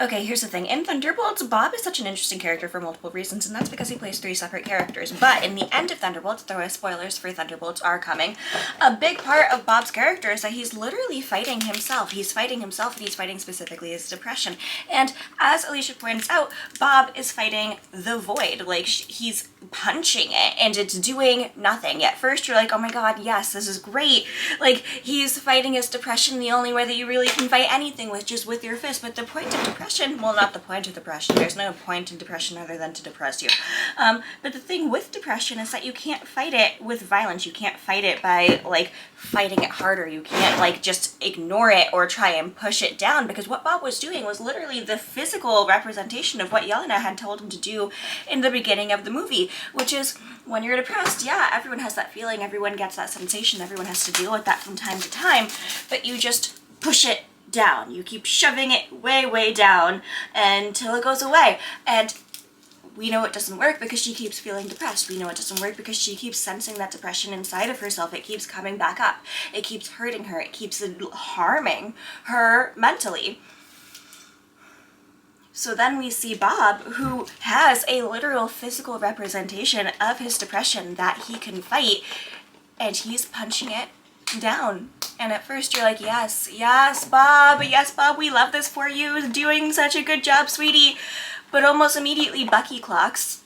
Okay, here's the thing. In Thunderbolts, Bob is such an interesting character for multiple reasons, and that's because he plays three separate characters. But in the end of Thunderbolts, there are spoilers for Thunderbolts are coming. A big part of Bob's character is that he's literally fighting himself. He's fighting himself, and he's fighting specifically his depression. And as Alicia points out, Bob is fighting the void. Like, he's punching it, and it's doing nothing. At first, you're like, oh my god, yes, this is great. Like, he's fighting his depression the only way that you really can fight anything, which is with your fist. But the point of depression, well, not the point of depression, there's no point in depression other than to depress you. But the thing with depression is that you can't fight it with violence. You can't fight it by, like, fighting it harder. You can't, like, just ignore it or try and push it down, because what Bob was doing was literally the physical representation of what Yelena had told him to do in the beginning of the movie, which is, when you're depressed, yeah, everyone has that feeling, everyone gets that sensation, everyone has to deal with that from time to time, but you just push it down. You keep shoving it way, way down until it goes away. And we know it doesn't work because she keeps feeling depressed. We know it doesn't work because she keeps sensing that depression inside of herself. It keeps coming back up. It keeps hurting her. It keeps harming her mentally. So then we see Bob, who has a literal physical representation of his depression that he can fight, and he's punching it down. And at first you're like, yes, yes, Bob, we love this for you, doing such a good job, sweetie. But almost immediately Bucky clocks,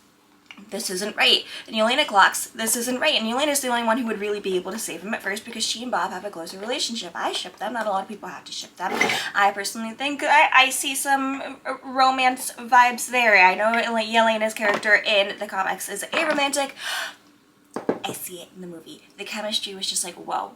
this isn't right. And Yelena clocks, this isn't right. And Yelena's the only one who would really be able to save him at first, because she and Bob have a closer relationship. I ship them, not a lot of people have to ship them. I personally think I see some romance vibes there. I know Yelena's character in the comics is a romantic. I see it in the movie. The chemistry was just like, whoa.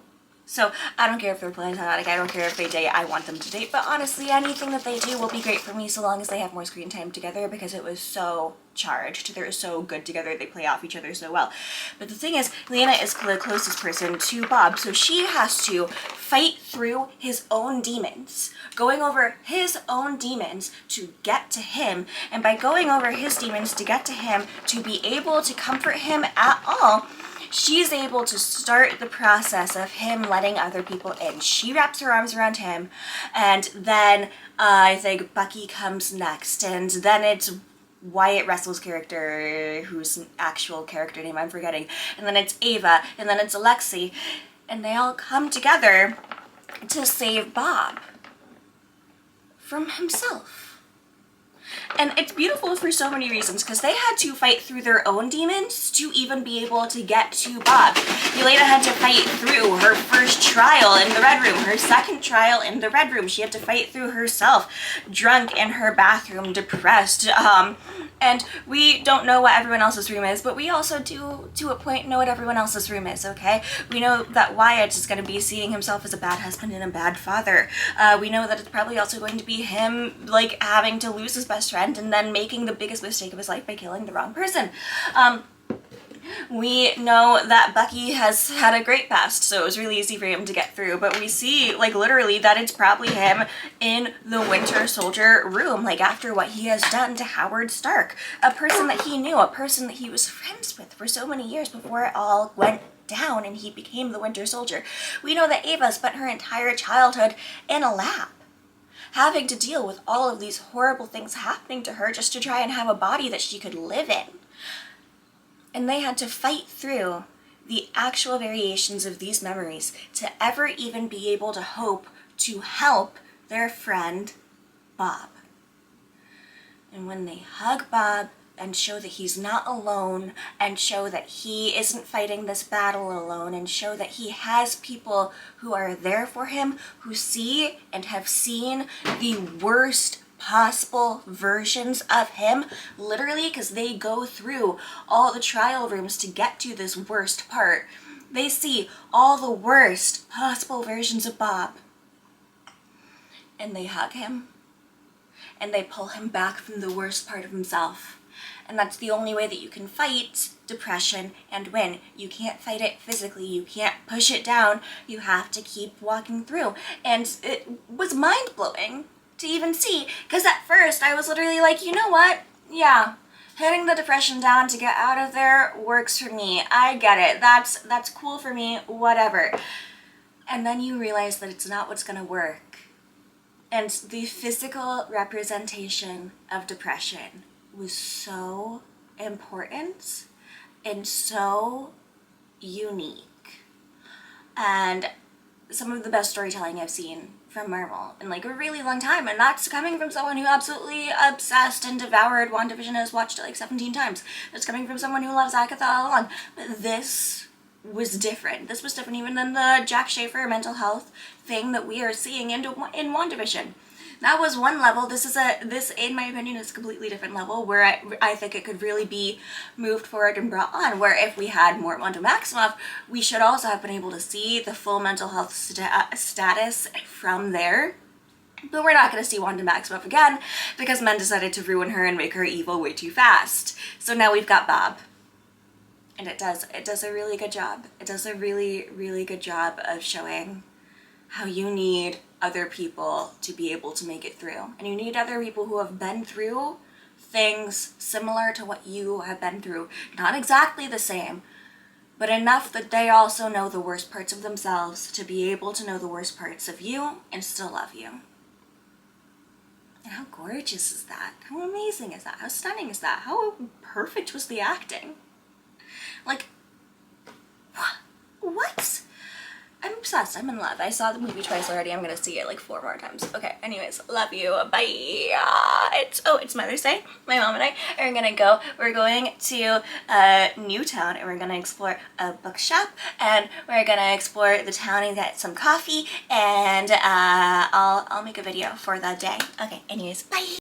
So I don't care if they're platonic, I don't care if they date, I want them to date, but honestly anything that they do will be great for me so long as they have more screen time together, because it was so charged. They're so good together, they play off each other so well. But the thing is, Lena is the closest person to Bob, so she has to fight through his own demons, going over his own demons to get to him, and by going over his demons to get to him, to be able to comfort him at all, she's able to start the process of him letting other people in. She wraps her arms around him, and then I think Bucky comes next, and then it's Wyatt Russell's character, whose actual character name I'm forgetting, and then it's Ava, and then it's Alexei, and they all come together to save Bob from himself. And it's beautiful for so many reasons, because they had to fight through their own demons to even be able to get to Bob. Yelena had to fight through her first trial in the Red Room, her second trial in the Red Room. She had to fight through herself, drunk in her bathroom, depressed. And we don't know what everyone else's room is, but we also do, to a point, know what everyone else's room is, okay? We know that Wyatt is going to be seeing himself as a bad husband and a bad father. We know that it's probably also going to be him, like, having to lose his best friend and then making the biggest mistake of his life by killing the wrong person. We know that Bucky has had a great past, so it was really easy for him to get through, but we see, like, literally that it's probably him in the Winter Soldier room, like, after what he has done to Howard Stark, a person that he knew, a person that he was friends with for so many years before it all went down and he became the Winter Soldier. We know that Ava spent her entire childhood in a lab, having to deal with all of these horrible things happening to her just to try and have a body that she could live in. And they had to fight through the actual variations of these memories to ever even be able to hope to help their friend Bob. And when they hug Bob and show that he's not alone, and show that he isn't fighting this battle alone, and show that he has people who are there for him, who see and have seen the worst possible versions of him, literally, because they go through all the trial rooms to get to this worst part. They see all the worst possible versions of Bob, and they hug him, and they pull him back from the worst part of himself. And that's the only way that you can fight depression and win. You can't fight it physically. You can't push it down. You have to keep walking through. And it was mind-blowing to even see, because at first I was literally like, you know what? Yeah, putting the depression down to get out of there works for me. I get it. That's cool for me, whatever. And then you realize that it's not what's gonna work. And the physical representation of depression was so important and so unique. And some of the best storytelling I've seen from Marvel in like a really long time, and that's coming from someone who absolutely obsessed and devoured WandaVision and has watched it like 17 times. It's coming from someone who loves Agatha all along. But this was different. This was different even than the Jack Schaefer mental health thing that we are seeing in WandaVision. That was one level. This, in my opinion, is a completely different level where I think it could really be moved forward and brought on, where if we had more Wanda Maximoff, we should also have been able to see the full mental health status from there. But we're not going to see Wanda Maximoff again because men decided to ruin her and make her evil way too fast. So now we've got Bob. And it does a really good job. It does a really, really good job of showing how you need other people to be able to make it through. And you need other people who have been through things similar to what you have been through. Not exactly the same, but enough that they also know the worst parts of themselves to be able to know the worst parts of you and still love you. And how gorgeous is that? How amazing is that? How stunning is that? How perfect was the acting? Like, what? I'm obsessed. I'm in love. I saw the movie twice already. I'm gonna see it like 4 more times. Okay, anyways, love you. Bye. It's Mother's Day. My mom and I are gonna go. We're going to Newtown and we're gonna explore a bookshop and we're gonna explore the town and get some coffee and I'll make a video for the day. Okay, anyways, bye.